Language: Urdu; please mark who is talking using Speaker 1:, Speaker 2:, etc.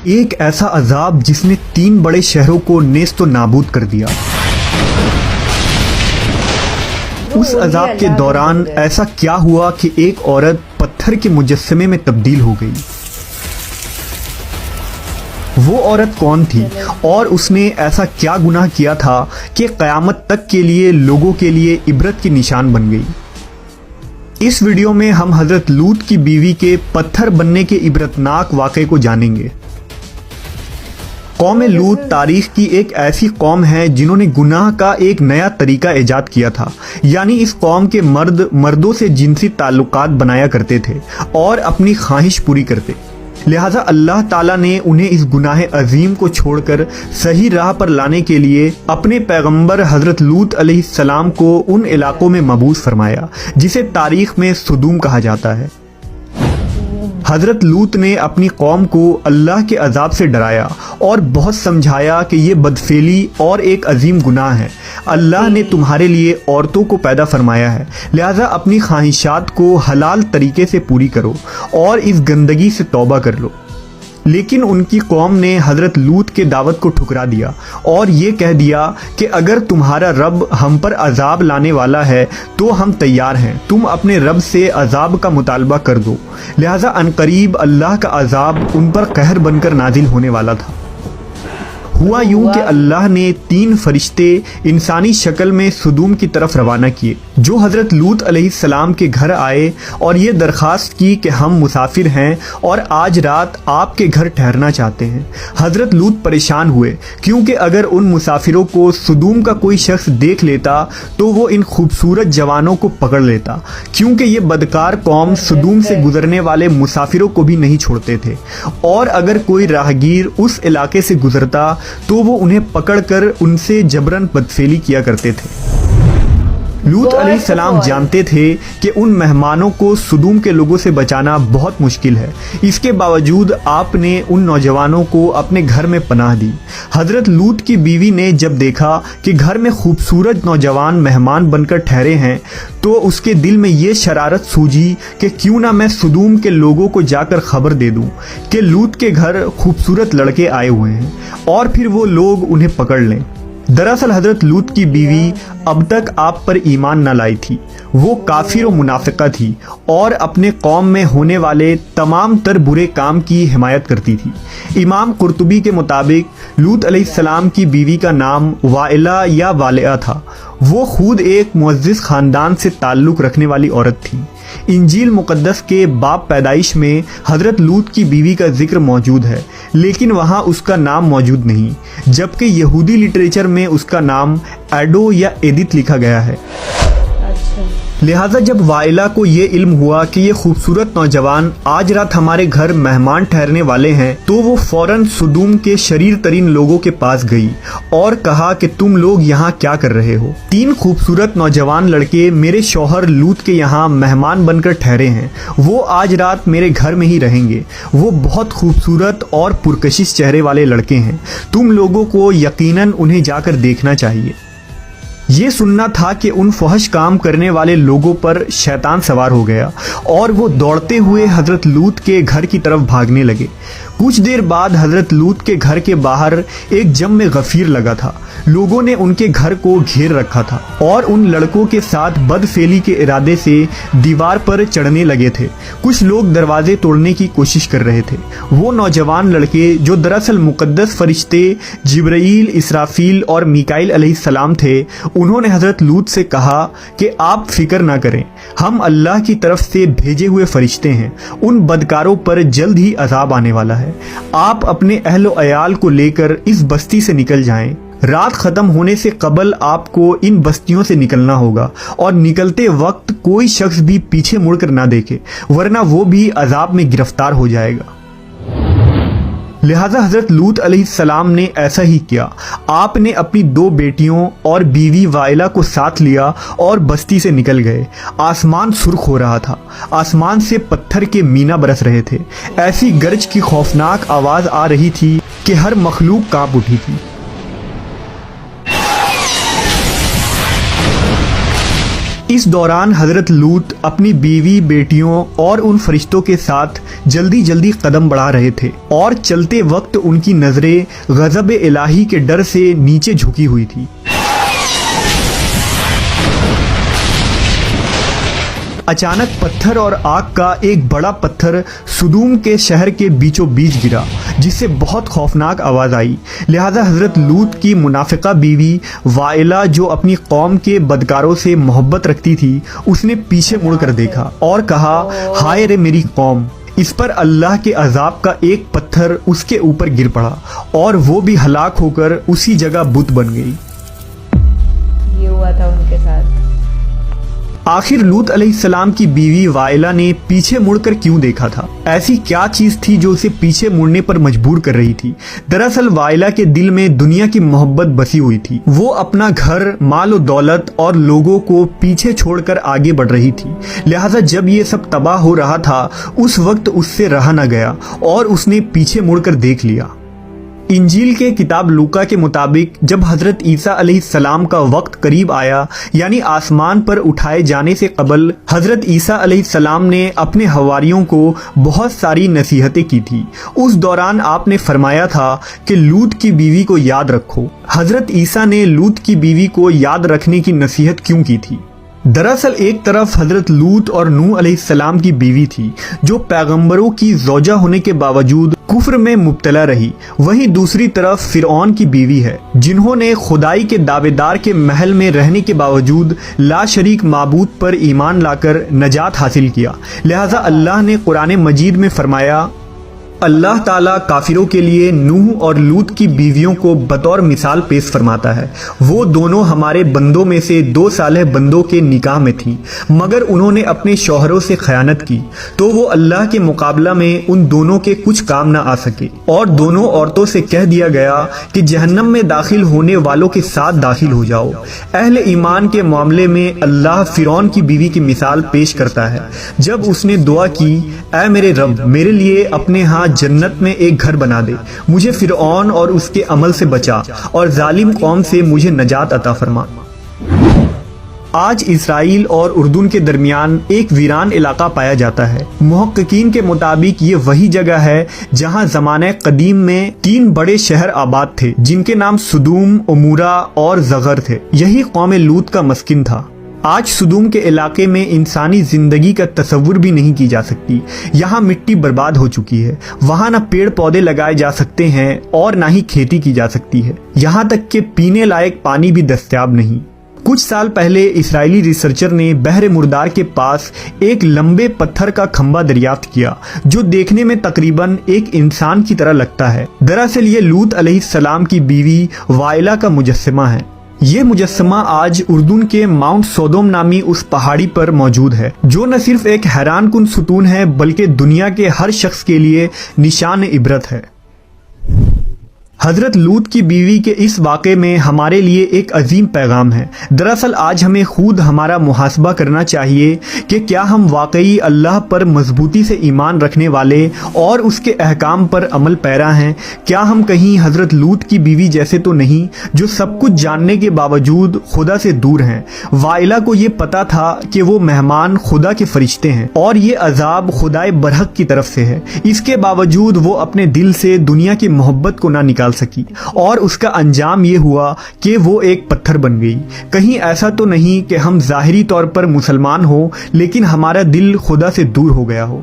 Speaker 1: ایک ایسا عذاب جس نے 3 بڑے شہروں کو نیست و نابود کر دیا۔ اس عذاب کے دوران ایسا کیا ہوا کہ ایک عورت پتھر کے مجسمے میں تبدیل ہو گئی؟ وہ عورت کون تھی اور اس نے ایسا کیا گناہ کیا تھا کہ قیامت تک کے لیے لوگوں کے لیے عبرت کی نشان بن گئی؟ اس ویڈیو میں ہم حضرت لوط کی بیوی کے پتھر بننے کے عبرتناک واقعے کو جانیں گے۔ قوم لوط تاریخ کی ایک ایسی قوم ہے جنہوں نے گناہ کا ایک نیا طریقہ ایجاد کیا تھا، یعنی اس قوم کے مرد مردوں سے جنسی تعلقات بنایا کرتے تھے اور اپنی خواہش پوری کرتے، لہٰذا اللہ تعالیٰ نے انہیں اس گناہ عظیم کو چھوڑ کر صحیح راہ پر لانے کے لیے اپنے پیغمبر حضرت لوط علیہ السلام کو ان علاقوں میں مبعوث فرمایا جسے تاریخ میں سدوم کہا جاتا ہے۔ حضرت لوط نے اپنی قوم کو اللہ کے عذاب سے ڈرایا اور بہت سمجھایا کہ یہ بدفعلی اور ایک عظیم گناہ ہے۔ اللہ نے تمہارے لیے عورتوں کو پیدا فرمایا ہے، لہٰذا اپنی خواہشات کو حلال طریقے سے پوری کرو اور اس گندگی سے توبہ کر لو۔ لیکن ان کی قوم نے حضرت لوط کے دعوت کو ٹھکرا دیا اور یہ کہہ دیا کہ اگر تمہارا رب ہم پر عذاب لانے والا ہے تو ہم تیار ہیں، تم اپنے رب سے عذاب کا مطالبہ کر دو۔ لہٰذا عنقریب اللہ کا عذاب ان پر قہر بن کر نازل ہونے والا تھا۔ ہوا یوں کہ اللہ نے 3 فرشتے انسانی شکل میں سدوم کی طرف روانہ کیے، جو حضرت لوط علیہ السلام کے گھر آئے اور یہ درخواست کی کہ ہم مسافر ہیں اور آج رات آپ کے گھر ٹھہرنا چاہتے ہیں۔ حضرت لوط پریشان ہوئے کیونکہ اگر ان مسافروں کو سدوم کا کوئی شخص دیکھ لیتا تو وہ ان خوبصورت جوانوں کو پکڑ لیتا، کیونکہ یہ بدکار قوم سدوم سے گزرنے والے مسافروں کو بھی نہیں چھوڑتے تھے، اور اگر کوئی راہگیر اس علاقے سے گزرتا تو وہ انہیں پکڑ کر ان سے جبراً بدفعلی کیا کرتے تھے۔ لوط علیہ السلام جانتے تھے کہ ان مہمانوں کو سدوم کے لوگوں سے بچانا بہت مشکل ہے، اس کے باوجود آپ نے ان نوجوانوں کو اپنے گھر میں پناہ دی۔ حضرت لوط کی بیوی نے جب دیکھا کہ گھر میں خوبصورت نوجوان مہمان بن کر ٹھہرے ہیں تو اس کے دل میں یہ شرارت سوجی کہ کیوں نہ میں سدوم کے لوگوں کو جا کر خبر دے دوں کہ لوط کے گھر خوبصورت لڑکے آئے ہوئے ہیں اور پھر وہ لوگ انہیں پکڑ لیں۔ دراصل حضرت لوط کی بیوی اب تک آپ پر ایمان نہ لائی تھی، وہ کافر و منافقہ تھی اور اپنے قوم میں ہونے والے تمام تر برے کام کی حمایت کرتی تھی۔ امام قرطبی کے مطابق لوط علیہ السلام کی بیوی کا نام وائلہ یا والعہ تھا، وہ خود ایک معزز خاندان سے تعلق رکھنے والی عورت تھی۔ انجیل مقدس کے باب پیدائش میں حضرت لوط کی بیوی کا ذکر موجود ہے، لیکن وہاں اس کا نام موجود نہیں، جبکہ یہودی لٹریچر میں اس کا نام ایڈو یا ایدت لکھا گیا ہے۔ لہٰذا جب وائلہ کو یہ علم ہوا کہ یہ خوبصورت نوجوان آج رات ہمارے گھر مہمان ٹھہرنے والے ہیں تو وہ فوراً سدوم کے شریر ترین لوگوں کے پاس گئی اور کہا کہ تم لوگ یہاں کیا کر رہے ہو؟ 3 خوبصورت نوجوان لڑکے میرے شوہر لوط کے یہاں مہمان بن کر ٹھہرے ہیں، وہ آج رات میرے گھر میں ہی رہیں گے۔ وہ بہت خوبصورت اور پرکشش چہرے والے لڑکے ہیں، تم لوگوں کو یقیناً انہیں جا کر دیکھنا چاہیے۔ یہ سننا تھا کہ ان فحش کام کرنے والے لوگوں پر شیطان سوار ہو گیا اور وہ دوڑتے ہوئے حضرت لوط کے گھر کی طرف بھاگنے لگے۔ کچھ دیر بعد حضرت لوط کے گھر کے باہر ایک جم غفیر لگا تھا، لوگوں نے ان کے گھر کو گھیر رکھا تھا اور ان لڑکوں کے ساتھ بدفعلی کے ارادے سے دیوار پر چڑھنے لگے تھے۔ کچھ لوگ دروازے توڑنے کی کوشش کر رہے تھے۔ وہ نوجوان لڑکے جو دراصل مقدس فرشتے جبرائیل، اسرافیل اور میکائیل علیہ السلام تھے، انہوں نے حضرت لوط سے کہا کہ آپ فکر نہ کریں، ہم اللہ کی طرف سے بھیجے ہوئے فرشتے ہیں، ان بدکاروں پر جلد ہی عذاب آنے والا ہے، آپ اپنے اہل و عیال کو لے کر اس بستی سے نکل جائیں۔ رات ختم ہونے سے قبل آپ کو ان بستیوں سے نکلنا ہوگا اور نکلتے وقت کوئی شخص بھی پیچھے مڑ کر نہ دیکھے، ورنہ وہ بھی عذاب میں گرفتار ہو جائے گا۔ لہٰذا حضرت لوط علیہ السلام نے ایسا ہی کیا۔ آپ نے اپنی 2 بیٹیوں اور بیوی وائلہ کو ساتھ لیا اور بستی سے نکل گئے۔ آسمان سرخ ہو رہا تھا، آسمان سے پتھر کے مینا برس رہے تھے، ایسی گرج کی خوفناک آواز آ رہی تھی کہ ہر مخلوق کانپ اٹھی تھی۔ اس دوران حضرت لوط اپنی بیوی، بیٹیوں اور ان فرشتوں کے ساتھ جلدی جلدی قدم بڑھا رہے تھے اور چلتے وقت ان کی نظریں غضب الہی کے ڈر سے نیچے جھکی ہوئی تھی۔ اچانک پتھر اور آگ کا ایک بڑا پتھر سدوم کے شہر کے بیچوں بیچ گرا، جس سے بہت خوفناک آواز آئی۔ لہذا حضرت لوط کی منافقہ بیوی وائلہ، جو اپنی قوم کے بدکاروں سے محبت رکھتی تھی، اس نے پیچھے مڑ کر دیکھا اور کہا، ہائے رے میری قوم! اس پر اللہ کے عذاب کا ایک پتھر اس کے اوپر گر پڑا اور وہ بھی ہلاک ہو کر اسی جگہ بت بن گئی۔
Speaker 2: یہ ہوا تھا ان کے ساتھ۔
Speaker 1: آخر لوط علیہ السلام کی بیوی وائلہ نے پیچھے مڑ کر کیوں دیکھا تھا؟ ایسی کیا چیز تھی جو اسے پیچھے مڑنے پر مجبور کر رہی تھی؟ دراصل وائلہ کے دل میں دنیا کی محبت بسی ہوئی تھی۔ وہ اپنا گھر، مال و دولت اور لوگوں کو پیچھے چھوڑ کر آگے بڑھ رہی تھی۔ لہٰذا جب یہ سب تباہ ہو رہا تھا، اس وقت اس سے رہا نہ گیا اور اس نے پیچھے مڑ کر دیکھ لیا۔ انجیل کے کتاب لوکا کے مطابق جب حضرت عیسیٰ علیہ السلام کا وقت قریب آیا، یعنی آسمان پر اٹھائے جانے سے قبل، حضرت عیسیٰ علیہ السلام نے اپنے حواریوں کو بہت ساری نصیحتیں کی تھی۔ اس دوران آپ نے فرمایا تھا کہ لوط کی بیوی کو یاد رکھو۔ حضرت عیسیٰ نے لوط کی بیوی کو یاد رکھنے کی نصیحت کیوں کی تھی؟ دراصل ایک طرف حضرت لوط اور نوح علیہ السلام کی بیوی تھی، جو پیغمبروں کی زوجہ ہونے کے باوجود کفر میں مبتلا رہی، وہیں دوسری طرف فرعون کی بیوی ہے، جنہوں نے خدائی کے دعوے دار کے محل میں رہنے کے باوجود لا شریک معبود پر ایمان لا کر نجات حاصل کیا۔ لہٰذا اللہ نے قرآن مجید میں فرمایا، اللہ تعالیٰ کافروں کے لیے نوح اور لوط کی بیویوں کو بطور مثال پیش فرماتا ہے۔ وہ دونوں ہمارے بندوں میں سے 2 صالح بندوں کے نکاح میں تھیں، مگر انہوں نے اپنے شوہروں سے خیانت کی، تو وہ اللہ کے مقابلہ میں ان دونوں کے کچھ کام نہ آ سکے، اور دونوں عورتوں سے کہہ دیا گیا کہ جہنم میں داخل ہونے والوں کے ساتھ داخل ہو جاؤ۔ اہل ایمان کے معاملے میں اللہ فرعون کی بیوی کی مثال پیش کرتا ہے، جب اس نے دعا کی، اے میرے رب، میرے لیے اپنے ہاں جنت میں ایک گھر بنا دے، مجھے فرعون اور اس کے عمل سے بچا اور ظالم قوم سے مجھے نجات عطا فرما۔ آج اسرائیل اور اردن کے درمیان ایک ویران علاقہ پایا جاتا ہے۔ محققین کے مطابق یہ وہی جگہ ہے جہاں زمانہ قدیم میں 3 بڑے شہر آباد تھے، جن کے نام سدوم، عمورہ اور زغر تھے۔ یہی قوم لوط کا مسکن تھا۔ آج سدوم کے علاقے میں انسانی زندگی کا تصور بھی نہیں کی جا سکتی۔ یہاں مٹی برباد ہو چکی ہے، وہاں نہ پیڑ پودے لگائے جا سکتے ہیں اور نہ ہی کھیتی کی جا سکتی ہے، یہاں تک کہ پینے لائق پانی بھی دستیاب نہیں۔ کچھ سال پہلے اسرائیلی ریسرچر نے بحر مردار کے پاس ایک لمبے پتھر کا کھمبا دریافت کیا، جو دیکھنے میں تقریباً ایک انسان کی طرح لگتا ہے۔ دراصل یہ لوط علیہ السلام کی بیوی وائلہ کا مجسمہ ہے۔ یہ مجسمہ آج اردن کے ماؤنٹ سودوم نامی اس پہاڑی پر موجود ہے، جو نہ صرف ایک حیران کن ستون ہے بلکہ دنیا کے ہر شخص کے لیے نشان عبرت ہے۔ حضرت لوط کی بیوی کے اس واقعے میں ہمارے لیے ایک عظیم پیغام ہے۔ دراصل آج ہمیں خود ہمارا محاسبہ کرنا چاہیے کہ کیا ہم واقعی اللہ پر مضبوطی سے ایمان رکھنے والے اور اس کے احکام پر عمل پیرا ہیں؟ کیا ہم کہیں حضرت لوط کی بیوی جیسے تو نہیں، جو سب کچھ جاننے کے باوجود خدا سے دور ہیں؟ وائلہ کو یہ پتا تھا کہ وہ مہمان خدا کے فرشتے ہیں اور یہ عذاب خدائے برحق کی طرف سے ہے، اس کے باوجود وہ اپنے دل سے دنیا کی محبت کو نہ نکال سکی اور اس کا انجام یہ ہوا کہ وہ ایک پتھر بن گئی۔ کہیں ایسا تو نہیں کہ ہم ظاہری طور پر مسلمان ہو لیکن ہمارا دل خدا سے دور ہو گیا ہو؟